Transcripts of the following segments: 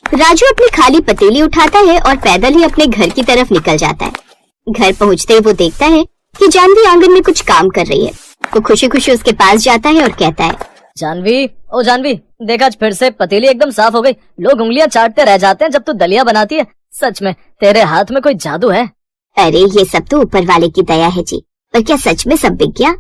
राजू अपनी खाली पतीली उठाता है और पैदल ही अपने घर की तरफ निकल जाता है। घर पहुंचते ही वो देखता है कि जानवी आंगन में कुछ काम कर रही है। वो खुशी खुशी उसके पास जाता है और कहता है, जानवी, ओ जानवी, देख आज फिर से पतीली एकदम साफ हो गई। लोग उंगलियां चाटते रह जाते हैं जब तू दलिया बनाती है। सच में तेरे हाथ में कोई जादू है। अरे ये सब तो ऊपर वाले की दया है जी, पर क्या सच में सब बिक गया?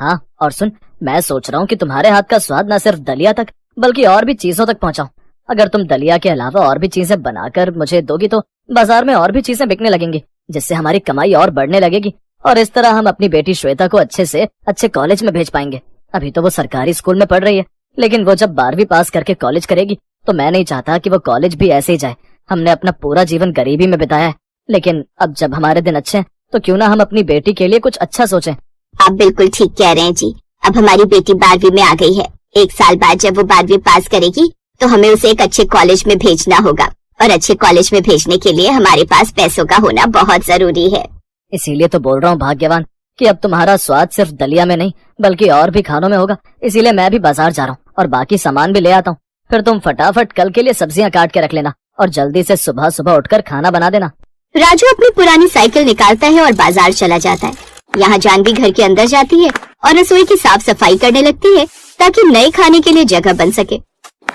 हाँ, और सुन, मैं सोच रहा हूँ कि तुम्हारे हाथ का स्वाद न सिर्फ दलिया तक बल्कि और भी चीजों तक पहुँचाऊं। अगर तुम दलिया के अलावा और भी चीजें बनाकर मुझे दोगी तो बाजार में और भी चीजें बिकने लगेंगी, जिससे हमारी कमाई और बढ़ने लगेगी और इस तरह हम अपनी बेटी श्वेता को अच्छे से अच्छे कॉलेज में भेज पाएंगे। अभी तो वो सरकारी स्कूल में पढ़ रही है, लेकिन वो जब 12वीं पास करके कॉलेज करेगी तो मैं नहीं चाहता कि वो कॉलेज भी ऐसे ही जाए। हमने अपना पूरा जीवन गरीबी में बिताया है, लेकिन अब जब हमारे दिन अच्छे हैं तो क्यों ना हम अपनी बेटी के लिए कुछ अच्छा सोचें। आप बिल्कुल ठीक कह रहे हैं जी। अब हमारी बेटी 12वीं में आ गई है। 1 साल बाद जब वो 12वीं पास करेगी तो हमें उसे एक अच्छे कॉलेज में भेजना होगा, और अच्छे कॉलेज में भेजने के लिए हमारे पास पैसों का होना बहुत जरूरी है। इसीलिए तो बोल रहा हूँ भाग्यवान कि अब तुम्हारा स्वाद सिर्फ दलिया में नहीं बल्कि और भी खानों में होगा। इसीलिए मैं भी बाजार जा रहा हूँ और बाकी सामान भी ले आता हूँ। फिर तुम फटाफट कल के लिए सब्जियां काट के रख लेना और जल्दी से सुबह सुबह उठकर खाना बना देना। राजू अपनी पुरानी साइकिल निकालता है और बाजार चला जाता है। यहाँ जानवी घर के अंदर जाती है और रसोई की साफ सफाई करने लगती है ताकि नए खाने के लिए जगह बन सके।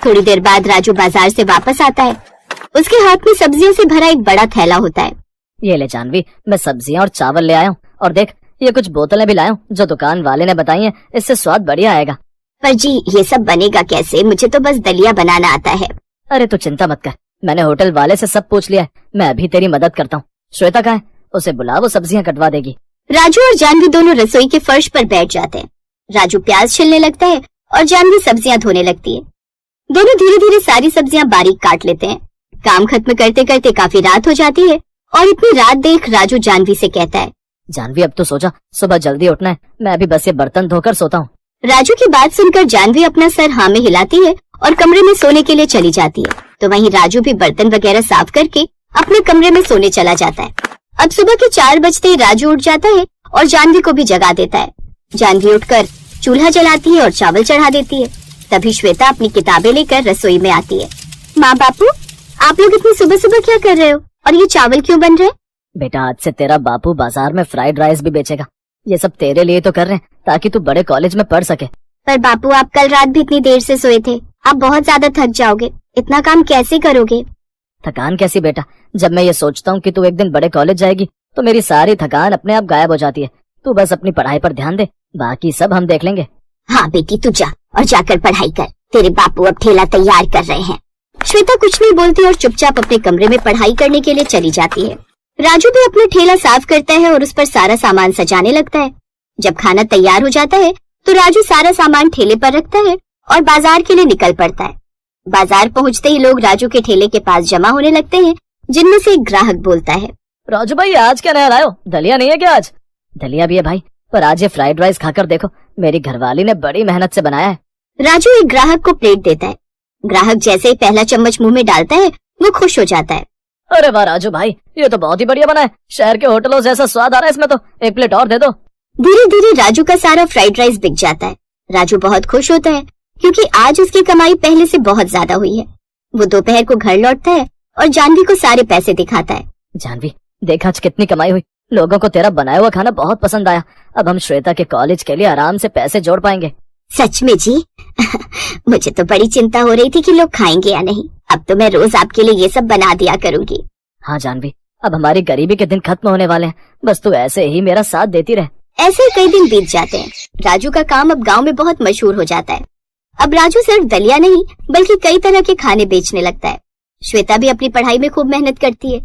थोड़ी देर बाद राजू बाजार से वापस आता है। उसके हाथ में सब्जियों से भरा एक बड़ा थैला होता है। ये ले जानवी, मैं सब्जियां और चावल ले आया हूँ, और देख ये कुछ बोतलें भी लाया हूँ जो दुकान वाले ने बताई हैं। इससे स्वाद बढ़िया आएगा। पर जी ये सब बनेगा कैसे? मुझे तो बस दलिया बनाना आता है। अरे तू चिंता मत कर, मैंने होटल वाले से सब पूछ लिया है। मैं अभी तेरी मदद करता हूँ। श्वेता कहाँ है? उसे बुला, वो सब्जियां कटवा देगी। राजू और जानवी दोनों रसोई के फर्श पर बैठ जाते हैं। राजू प्याज छिलने लगता है और जानवी सब्जियां धोने लगती है। दोनों धीरे धीरे सारी सब्जियां बारीक काट लेते हैं। काम खत्म करते करते काफी रात हो जाती है और इतनी रात देख राजू जानवी से कहता है, जानवी अब तो सो जा, सुबह जल्दी उठना है। मैं अभी बस ये बर्तन धोकर सोता हूँ। राजू की बात सुनकर जानवी अपना सर हाँ में हिलाती है और कमरे में सोने के लिए चली जाती है। तो वहीं राजू भी बर्तन वगैरह साफ करके अपने कमरे में सोने चला जाता है। अब सुबह के 4 बजते ही राजू उठ जाता है और जानवी को भी जगा देता है। जानवी उठकर चूल्हा जलाती है और चावल चढ़ा देती है। तभी श्वेता अपनी किताबें लेकर रसोई में आती है। माँ बापू, आप लोग इतनी सुबह सुबह क्या कर रहे हो और ये चावल क्यों बन रहे हैं? बेटा, आज से तेरा बापू बाजार में फ्राइड राइस भी बेचेगा। ये सब तेरे लिए तो कर रहे हैं ताकि तू बड़े कॉलेज में पढ़ सके। पर बापू, आप कल रात भी इतनी देर से सोए थे। आप बहुत ज्यादा थक जाओगे। इतना काम कैसे करोगे? थकान कैसी बेटा? जब मैं ये सोचता हूँ कि तू एक दिन बड़े कॉलेज जाएगी तो मेरी सारी थकान अपने आप गायब हो जाती है। तू बस अपनी पढ़ाई पर ध्यान दे, बाकी सब हम देख लेंगे। हाँ बेटी, तू जा और जाकर पढ़ाई कर। तेरे बापू अब ठेला तैयार कर रहे हैं। श्वेता कुछ नहीं बोलती और चुपचाप अपने कमरे में पढ़ाई करने के लिए चली जाती है। राजू भी अपना ठेला साफ करता है और उस पर सारा सामान सजाने लगता है। जब खाना तैयार हो जाता है तो राजू सारा सामान ठेले पर रखता है और बाजार के लिए निकल पड़ता है। बाजार पहुंचते ही लोग राजू के ठेले के पास जमा होने लगते हैं, जिनमें से एक ग्राहक बोलता है, राजू भाई, आज क्या नया लाए हो? दलिया नहीं है क्या आज? दलिया भी है भाई, पर आज ये फ्राइड राइस खाकर देखो, मेरी घरवाली ने बड़ी मेहनत से बनाया है। राजू एक ग्राहक को प्लेट देता है। ग्राहक जैसे ही पहला चम्मच मुंह में डालता है वो खुश हो जाता है। अरे वाह राजू भाई, ये तो बहुत ही बढ़िया बना है। शहर के होटलों जैसा स्वाद आ रहा है इसमें, तो एक प्लेट और दे दो। धीरे धीरे राजू का सारा फ्राइड राइस बिक जाता है। राजू बहुत खुश होता है क्योंकि आज उसकी कमाई पहले से बहुत ज्यादा हुई है। वो दोपहर को घर लौटता है और जानवी को सारे पैसे दिखाता है। जानवी, देख आज कितनी कमाई हुई। लोगों को तेरा बनाया हुआ खाना बहुत पसंद आया। अब हम श्वेता के कॉलेज के लिए आराम से पैसे जोड़ पाएंगे। सच में जी? मुझे तो बड़ी चिंता हो रही थी कि लोग खाएंगे या नहीं। अब तो मैं रोज आपके लिए ये सब बना दिया करूंगी। हाँ जानवी, अब हमारी गरीबी के दिन खत्म होने वाले हैं। बस तू ऐसे ही मेरा साथ देती रहे। ऐसे ही कई दिन बीत जाते हैं। राजू का काम अब गांव में बहुत मशहूर हो जाता है। अब राजू सिर्फ दलिया नहीं बल्कि कई तरह के खाने बेचने लगता है। श्वेता भी अपनी पढ़ाई में खूब मेहनत करती है।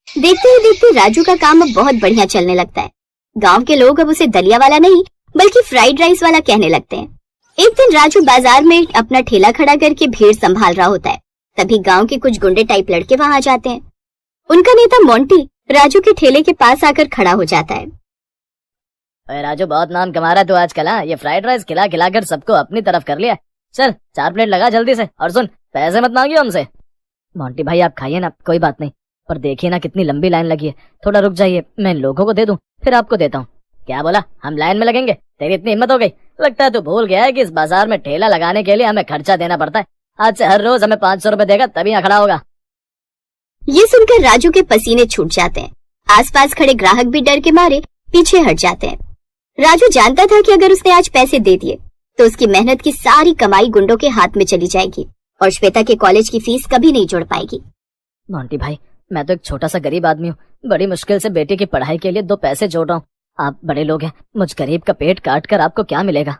देखते ही देखते राजू का काम अब बहुत बढ़िया चलने लगता है। गांव के लोग अब उसे दलिया वाला नहीं बल्कि फ्राइड राइस वाला कहने लगते हैं। एक दिन राजू बाजार में अपना ठेला खड़ा करके भीड़ संभाल रहा होता है। तभी गांव के कुछ गुंडे टाइप लड़के वहां आ जाते हैं। उनका नेता मोंटी राजू के ठेले के पास आकर खड़ा हो जाता है। अरे राजू, बहुत नाम कमा रहा है तू आजकल। ये फ्राइड राइस खिला खिलाकर सबको अपनी तरफ कर लिया। चल 4 प्लेट लगा जल्दी से, और सुन, पैसे मत मांगियो हमसे। मोंटी भाई आप खाइए ना, कोई बात नहीं, पर देखिए ना कितनी लंबी लाइन लगी है। थोड़ा रुक जाइए, मैं इन लोगों को दे दूं, फिर आपको देता हूँ। क्या बोला? हम लाइन में लगेंगे? तेरी इतनी हिम्मत हो गई? लगता है तू भूल गया है कि इस बाजार में ठेला लगाने के लिए हमें खर्चा देना पड़ता है। आज से हर रोज हमें 500 रुपए देगा तभी यहाँ खड़ा होगा। ये सुनकर राजू के पसीने छूट जाते हैं। आसपास खड़े ग्राहक भी डर के मारे पीछे हट जाते हैं। राजू जानता था कि अगर उसने आज पैसे दे दिए तो उसकी मेहनत की सारी कमाई गुंडों के हाथ में चली जाएगी और श्वेता के कॉलेज की फीस कभी नहीं जोड़ पाएगी। मोंटी भाई, मैं तो एक छोटा सा गरीब आदमी हूँ। बड़ी मुश्किल से बेटी की पढ़ाई के लिए 2 पैसे जोड़ रहा हूँ। आप बड़े लोग हैं, मुझ गरीब का पेट काट कर आपको क्या मिलेगा?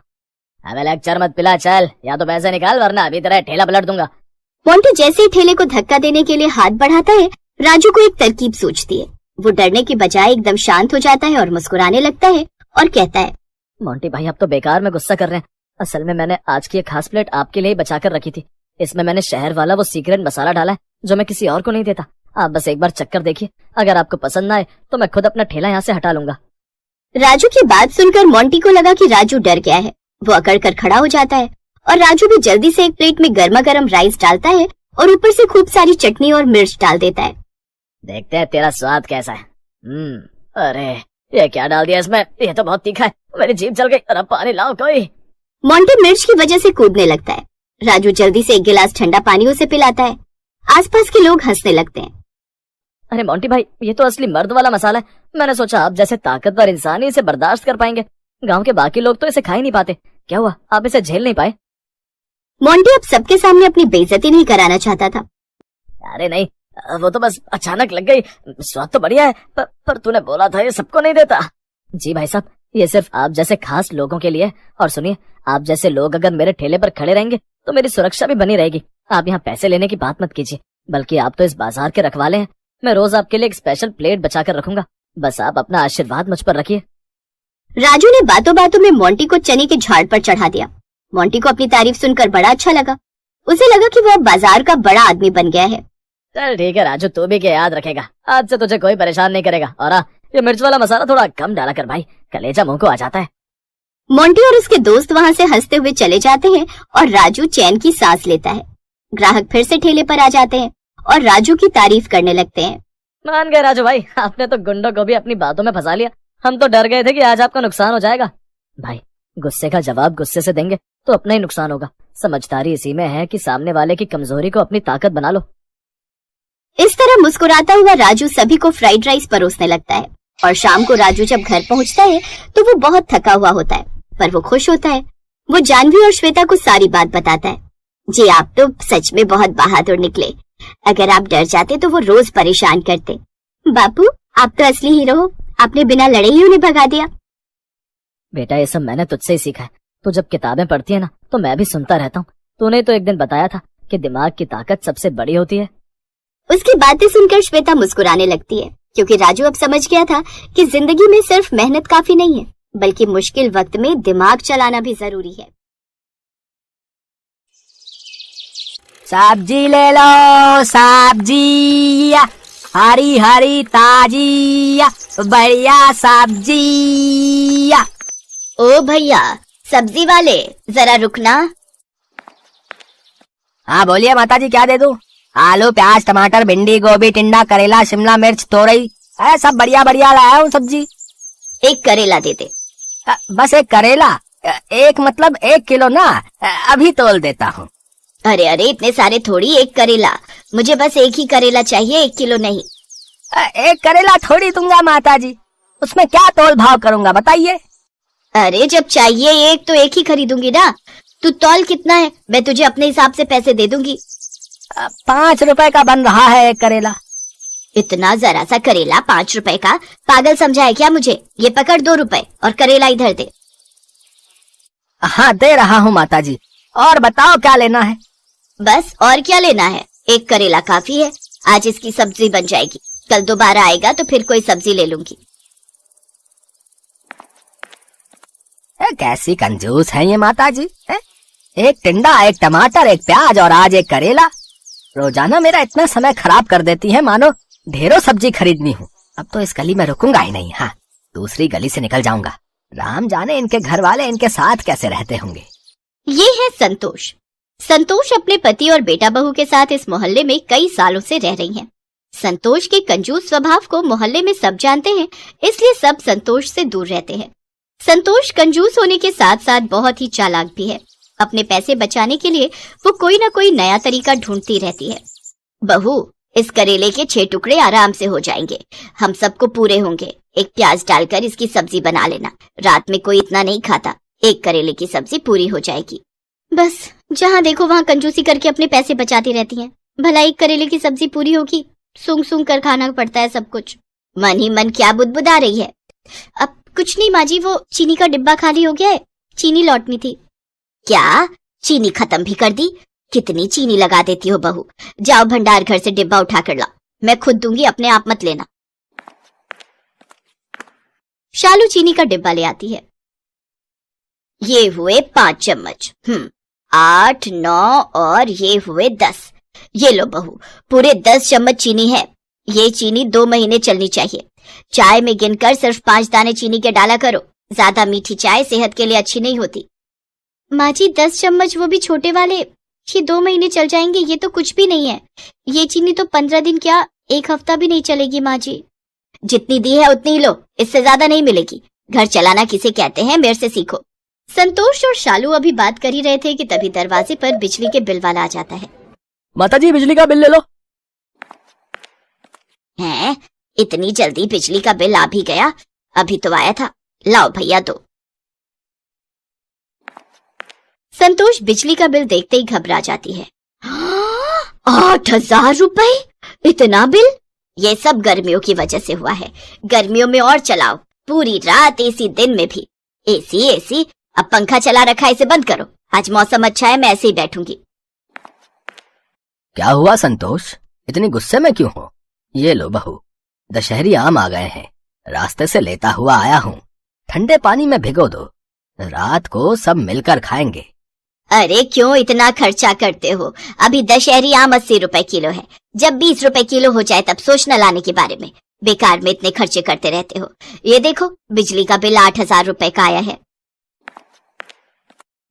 हमें लेक्चर मत पिला, चल, या तो पैसे निकाल वरना अभी तेरा ठेला पलट दूंगा। मोंटी जैसे ही ठेले को धक्का देने के लिए हाथ बढ़ाता है, राजू को एक तरकीब सूझती है। वो डरने की बजाय एकदम शांत हो जाता है और मुस्कुराने लगता है और कहता है, मोंटी भाई, आप तो बेकार में गुस्सा कर रहे हैं। असल में मैंने आज की एक खास प्लेट आपके लिए ही बचा कर रखी थी। इसमें मैंने शहर वाला वो सीक्रेट मसाला डाला है जो मैं किसी और को नहीं देता। आप बस एक बार चक्कर देखिए, अगर आपको पसंद ना आए तो मैं खुद अपना ठेला यहाँ से हटा लूंगा। राजू की बात सुनकर मोंटी को लगा कि राजू डर गया है। वो अकड़ कर खड़ा हो जाता है और राजू भी जल्दी से एक प्लेट में गर्मा गर्म राइस डालता है और ऊपर से खूब सारी चटनी और मिर्च डाल देता है। देखते हैं तेरा स्वाद कैसा है। अरे ये क्या डाल दिया इसमें? ये तो बहुत तीखा है, मेरी जीभ जल गई। अरे पानी लाओ कोई। मोंटी मिर्च की वजह से कूदने लगता है। राजू जल्दी से एक गिलास ठंडा पानी उसे पिलाता है। आसपास के लोग हंसने लगते हैं। अरे मोंटी भाई, ये तो असली मर्द वाला मसाला है। मैंने सोचा आप जैसे ताकतवर इंसान ही इसे बर्दाश्त कर पाएंगे। गांव के बाकी लोग तो इसे खा ही नहीं पाते। क्या हुआ, आप इसे झेल नहीं पाए? मोंटी अब सबके सामने अपनी बेइज्जती नहीं कराना चाहता था। अरे नहीं, वो तो बस अचानक लग गई। स्वाद तो बढ़िया है, पर तूने बोला था ये सबको नहीं देता। जी भाई साहब, ये सिर्फ आप जैसे खास लोगों के लिए। और सुनिए, आप जैसे लोग अगर मेरे ठेले पर खड़े रहेंगे तो मेरी सुरक्षा भी बनी रहेगी। आप यहाँ पैसे लेने की बात मत कीजिए, बल्कि आप तो इस बाजार के रखवाले हैं। मैं रोज आपके लिए एक स्पेशल प्लेट बचा कर रखूंगा। बस आप अपना आशीर्वाद मुझ पर रखिए। राजू ने बातों बातों में मोंटी को चने के झाड़ पर चढ़ा दिया। मोंटी को अपनी तारीफ सुनकर बड़ा अच्छा लगा। उसे लगा कि वो अब बाजार का बड़ा आदमी बन गया है। चल ठीक है राजू, तू भी क्या याद रखेगा। आज से तुझे कोई परेशान नहीं करेगा। और ये मिर्च वाला मसाला थोड़ा कम डाला कर भाई, कलेजा मुंह को आ जाता है। मोंटी और उसके दोस्त वहाँ से हंसते हुए चले जाते हैं और राजू चैन की सांस लेता है। ग्राहक फिर से ठेले पर आ जाते हैं और राजू की तारीफ करने लगते हैं। मान गए राजू भाई, आपने तो गुंडों को भी अपनी बातों में फंसा लिया। हम तो डर गए थे कि आज आपका नुकसान हो जाएगा। भाई, गुस्से का जवाब गुस्से से देंगे तो अपना ही नुकसान होगा। समझदारी इसी में है कि सामने वाले की कमजोरी को अपनी ताकत बना लो। इस तरह मुस्कुराता हुआ राजू सभी को फ्राइड राइस परोसने लगता है। और शाम को राजू जब घर पहुंचता है तो वो बहुत थका हुआ होता है, पर वो खुश होता है। वो जानवी और श्वेता को सारी बात बताता है। जी, आप तो सच में बहुत बहादुर निकले। अगर आप डर जाते तो वो रोज परेशान करते। बापू, आप तो असली हीरो हो। आपने बिना लड़े ही उन्हें भगा दिया। बेटा, ये सब मैंने तुझसे ही सीखा है। तू जब किताबें पढ़ती है ना तो मैं भी सुनता रहता हूँ। तूने तो एक दिन बताया था कि दिमाग की ताकत सबसे बड़ी होती है। उसकी बातें सुनकर श्वेता मुस्कुराने लगती है, क्योंकि राजू अब समझ गया था कि जिंदगी में सिर्फ मेहनत काफी नहीं है, बल्कि मुश्किल वक्त में दिमाग चलाना भी जरूरी है। सब्जी ले लो, सब्जी हरी हरी ताजी बढ़िया सब्जी। ओ भैया, सब्जी वाले, जरा रुकना। हाँ बोलिए माताजी, क्या दे दूं? आलू, प्याज, टमाटर, भिंडी, गोभी, टिंडा, करेला, शिमला मिर्च, तोरई, सब बढ़िया बढ़िया लाया हूँ सब्जी। एक करेला दे दे। बस एक करेला? एक मतलब 1 किलो ना, अभी तोल देता हूँ। अरे अरे, इतने सारे थोड़ी, एक करेला। मुझे बस एक ही करेला चाहिए, 1 किलो नहीं। एक करेला थोड़ी दूंगा माताजी, उसमें क्या तोल भाव करूंगा बताइए। अरे जब चाहिए एक तो एक ही खरीदूंगी ना। तू तौल कितना है, मैं तुझे अपने हिसाब से पैसे दे दूंगी। 5 रुपए का बन रहा है एक करेला। इतना जरा सा करेला 5 रुपए का? पागल समझा है क्या मुझे? ये पकड़ 2 रुपए और करेला इधर दे। हाँ दे रहा हूँ माताजी, और बताओ क्या लेना है? बस और क्या लेना है, एक करेला काफी है। आज इसकी सब्जी बन जाएगी, कल दोबारा आएगा तो फिर कोई सब्जी ले लूंगी। कैसी कंजूस है ये माताजी। एक टिंडा, एक टमाटर, एक प्याज और आज एक करेला। रोजाना मेरा इतना समय खराब कर देती है, मानो ढेरों सब्जी खरीदनी हूँ। अब तो इस गली में रुकूंगा ही नहीं। हाँ, दूसरी गली से निकल जाऊंगा। राम जाने इनके घर वाले इनके साथ कैसे रहते होंगे। ये है संतोष। संतोष अपने पति और बेटा बहू के साथ इस मोहल्ले में कई सालों से रह रही हैं। संतोष के कंजूस स्वभाव को मोहल्ले में सब जानते हैं, इसलिए सब संतोष से दूर रहते हैं। संतोष कंजूस होने के साथ साथ बहुत ही चालाक भी है। अपने पैसे बचाने के लिए वो कोई ना कोई नया तरीका ढूंढती रहती है। बहू, इस करेले के 6 टुकड़े आराम से हो जाएंगे, हम सबको पूरे होंगे। एक प्याज डालकर इसकी सब्जी बना लेना, रात में कोई इतना नहीं खाता, एक करेले की सब्जी पूरी हो जाएगी। बस जहाँ देखो वहाँ कंजूसी करके अपने पैसे बचाती रहती हैं। भला एक करेले की सब्जी पूरी होगी, सूंघ सूंघ कर खाना पड़ता है सब कुछ। मन ही मन क्या बुदबुदा रही है? अब कुछ नहीं माँ जी, वो चीनी का डिब्बा खाली हो गया है, चीनी लौटनी थी। क्या चीनी खत्म भी कर दी? कितनी चीनी लगा देती हो बहू। जाओ भंडार घर से डिब्बा उठा कर लाओ, मैं खुद दूंगी, अपने आप मत लेना। शालू चीनी का डिब्बा ले आती है। ये हुए 5 चम्मच, 8, 9 और ये हुए 10। ये लो बहू, पूरे 10 चम्मच चीनी है। ये चीनी 2 महीने चलनी चाहिए। चाय में गिनकर सिर्फ 5 दाने चीनी के डाला करो, ज्यादा मीठी चाय सेहत के लिए अच्छी नहीं होती। माँ जी 10 चम्मच, वो भी छोटे वाले, ये 2 महीने चल जाएंगे, ये तो कुछ भी नहीं है। ये चीनी तो 15 दिन क्या 1 हफ्ता भी नहीं चलेगी माँ जी। जितनी दी है उतनी ही लो, इससे ज्यादा नहीं मिलेगी। घर चलाना किसे कहते हैं, मेरे से सीखो। संतोष और शालू अभी बात कर ही रहे थे कि तभी दरवाजे पर बिजली के बिल वाला आ जाता है। माता जी बिजली का बिल ले लो। हैं, इतनी जल्दी बिजली का बिल आ भी गया? अभी तो आया था, लाओ भैया दो। संतोष बिजली का बिल देखते ही घबरा जाती है। 8,000 रुपए, इतना बिल? ये सब गर्मियों की वजह से हुआ है। गर्मियों में और चलाओ, पूरी रात एसी, दिन में भी एसी एसी। अब पंखा चला रखा है, इसे बंद करो। आज मौसम अच्छा है, मैं ऐसे ही बैठूंगी। क्या हुआ संतोष, इतनी गुस्से में क्यों हो? ये लो बहू, दशहरी आम आ गए हैं, रास्ते से लेता हुआ आया हूँ। ठंडे पानी में भिगो दो, रात को सब मिलकर खाएंगे। अरे क्यों इतना खर्चा करते हो? अभी दशहरी आम 80 रुपए किलो है, जब 20 रुपए किलो हो जाए तब सोचना लाने के बारे में। बेकार में इतने खर्चे करते रहते हो। ये देखो बिजली का बिल 8,000 रुपए का आया है।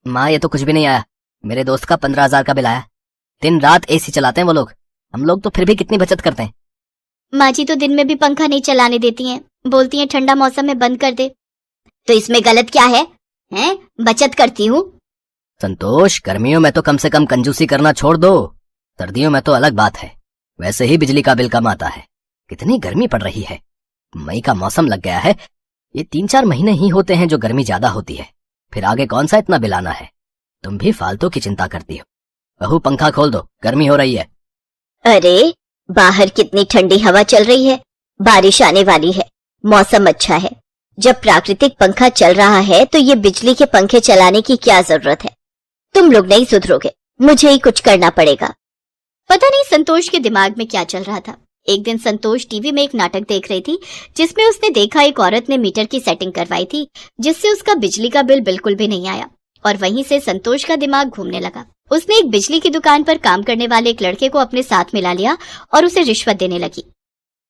माँ ये तो कुछ भी नहीं आया, मेरे दोस्त का 15,000 का बिल आया। दिन रात एसी चलाते हैं वो लोग, हम लोग तो फिर भी कितनी बचत करते हैं। माँ जी तो दिन में भी पंखा नहीं चलाने देती हैं, बोलती हैं ठंडा मौसम में बंद कर दे। तो इसमें गलत क्या है? हैं? बचत करती हूँ। संतोष गर्मियों में तो कम से कम कंजूसी करना छोड़ दो, सर्दियों में तो अलग बात है। वैसे ही बिजली का बिल कम आता है, कितनी गर्मी पड़ रही है। मई का मौसम लग गया है, ये 3-4 महीने ही होते हैं जो गर्मी ज्यादा होती है, फिर आगे कौन सा इतना बिल आना है। तुम भी फालतू की चिंता करती हो। बहू पंखा खोल दो, गर्मी हो रही है। अरे बाहर कितनी ठंडी हवा चल रही है, बारिश आने वाली है, मौसम अच्छा है। जब प्राकृतिक पंखा चल रहा है तो ये बिजली के पंखे चलाने की क्या जरूरत है? तुम लोग नहीं सुधरोगे, मुझे ही कुछ करना पड़ेगा। पता नहीं संतोष के दिमाग में क्या चल रहा था। एक दिन संतोष टीवी में एक नाटक देख रही थी, जिसमें उसने देखा एक औरत ने मीटर की सेटिंग करवाई थी, जिससे उसका बिजली का बिल बिल्कुल भी नहीं आया। और वहीं से संतोष का दिमाग घूमने लगा। उसने एक बिजली की दुकान पर काम करने वाले एक लड़के को अपने साथ मिला लिया और उसे रिश्वत देने लगी।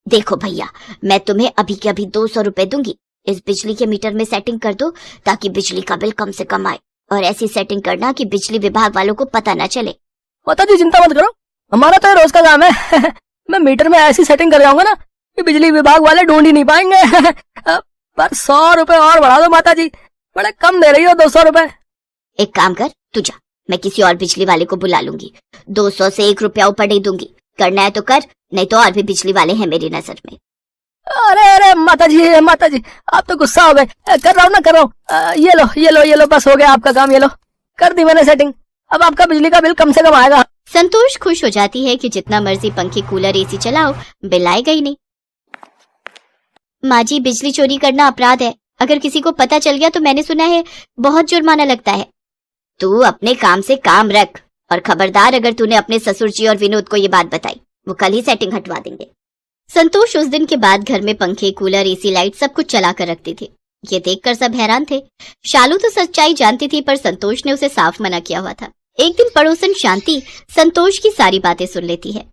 देखो भैया, मैं तुम्हें अभी के अभी 200 रुपए दूंगी, इस बिजली के मीटर में सेटिंग कर दो ताकि बिजली का बिल कम से कम आए, और ऐसी सेटिंग करना कि बिजली विभाग वालों को पता न चले। माता जी चिंता मत करो, हमारा तो रोज का काम है। मैं मीटर में ऐसी सेटिंग कर जाऊंगा ना कि बिजली विभाग वाले ढूंढ ही नहीं पाएंगे। पर 100 रुपए और बढ़ा दो माता जी, बड़े कम दे रही हो 200 रुपए। एक काम कर, तू जा, मैं किसी और बिजली वाले को बुला लूंगी। 200 से 1 रुपया ऊपर नहीं दूंगी, करना है तो कर, नहीं तो और भी बिजली वाले हैं मेरी नजर में। अरे अरे माता जी आप तो गुस्सा हो गए। कर रहा हूँ ना, कर रहा हूँ। ये लो बस हो गया आपका काम, ये लो कर दी मैंने सेटिंग। अब आपका बिजली का बिल कम से कम आएगा। संतोष खुश हो जाती है कि जितना मर्जी पंखे कूलर एसी चलाओ, बिल आएगा ही नहीं। माँ जी बिजली चोरी करना अपराध है, अगर किसी को पता चल गया तो मैंने सुना है बहुत जुर्माना लगता है। तू अपने काम से काम रख, और खबरदार अगर तूने अपने ससुर जी और विनोद को ये बात बताई, वो कल ही सेटिंग हटवा देंगे। संतोष उस दिन के बाद घर में पंखे कूलर एसी लाइट सब कुछ चला कर रखती थी। ये देखकर सब हैरान थे। शालू तो सच्चाई जानती थी, पर संतोष ने उसे साफ मना किया हुआ था। एक दिन पड़ोसन शांति संतोष की सारी बातें सुन लेती है।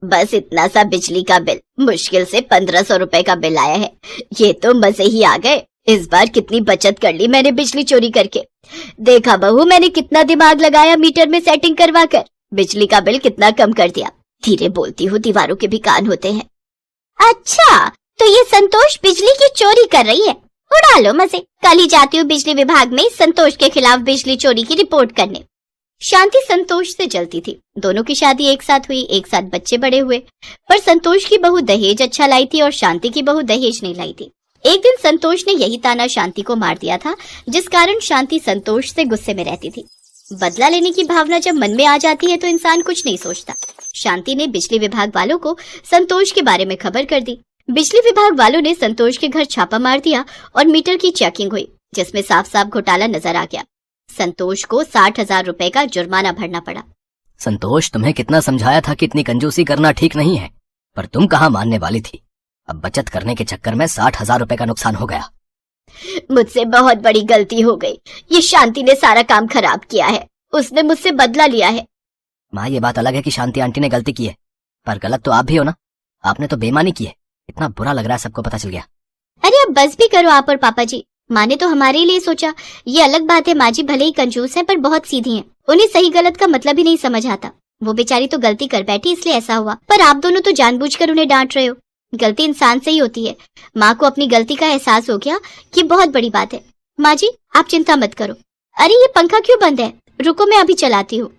बस इतना सा बिजली का बिल, मुश्किल से 1500 रुपए का बिल आया है। ये तो मजे ही आ गए, इस बार कितनी बचत कर ली मैंने बिजली चोरी करके। देखा बहू, मैंने कितना दिमाग लगाया मीटर में सेटिंग करवा कर, बिजली का बिल कितना कम कर दिया। धीरे बोलती हूँ, दीवारों के भी कान होते हैं। अच्छा, तो ये संतोष बिजली की चोरी कर रही है, उड़ा लो मजे। कल ही जाती हूँ बिजली विभाग में संतोष के खिलाफ बिजली चोरी की रिपोर्ट करने। शांति संतोष से जलती थी। दोनों की शादी एक साथ हुई, एक साथ बच्चे बड़े हुए, पर संतोष की बहू दहेज अच्छा लाई थी और शांति की बहू दहेज नहीं लाई थी। एक दिन संतोष ने यही ताना शांति को मार दिया था, जिस कारण शांति संतोष से गुस्से में रहती थी। बदला लेने की भावना जब मन में आ जाती है तो इंसान कुछ नहीं सोचता। शांति ने बिजली विभाग वालों को संतोष के बारे में खबर कर दी। बिजली विभाग वालों ने संतोष के घर छापा मार दिया और मीटर की चेकिंग हुई, जिसमें साफ साफ घोटाला नजर आ गया। संतोष को 60,000 रुपए का जुर्माना भरना पड़ा। संतोष, तुम्हें कितना समझाया था कि इतनी कंजूसी करना ठीक नहीं है, पर तुम कहाँ मानने वाली थी। अब बचत करने के चक्कर में 60,000 रुपए का नुकसान हो गया। मुझसे बहुत बड़ी गलती हो गई। ये शांति ने सारा काम खराब किया है। उसने मुझसे बदला लिया है। माँ, ये बात अलग है कि शांति आंटी ने गलती की है, पर गलत तो आप भी हो ना। आपने तो बेईमानी की है। इतना बुरा लग रहा है, सबको पता चल गया। अरे अब बस भी करो आप और पापा जी। माँ ने तो हमारे लिए सोचा। ये अलग बात है, माँ जी भले ही कंजूस हैं पर बहुत सीधी हैं। उन्हें सही गलत का मतलब ही नहीं समझ आता। वो बेचारी तो गलती कर बैठी इसलिए ऐसा हुआ, पर आप दोनों तो जानबूझकर उन्हें डांट रहे हो। गलती इंसान से ही होती है। माँ को अपनी गलती का एहसास हो गया, ये बहुत बड़ी बात है। माँ जी आप चिंता मत करो। अरे ये पंखा क्यों बंद है? रुको मैं अभी चलाती हूँ।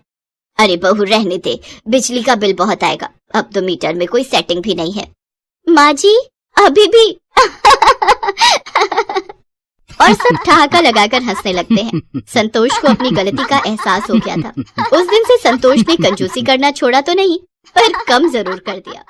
अरे बहू रहने दे, बिजली का बिल बहुत आएगा। अब तो मीटर में कोई सेटिंग भी नहीं है। माँ जी अभी भी और सब ठहाका लगाकर हंसने लगते हैं। संतोष को अपनी गलती का एहसास हो गया था। उस दिन से संतोष ने कंजूसी करना छोड़ा तो नहीं, पर कम जरूर कर दिया।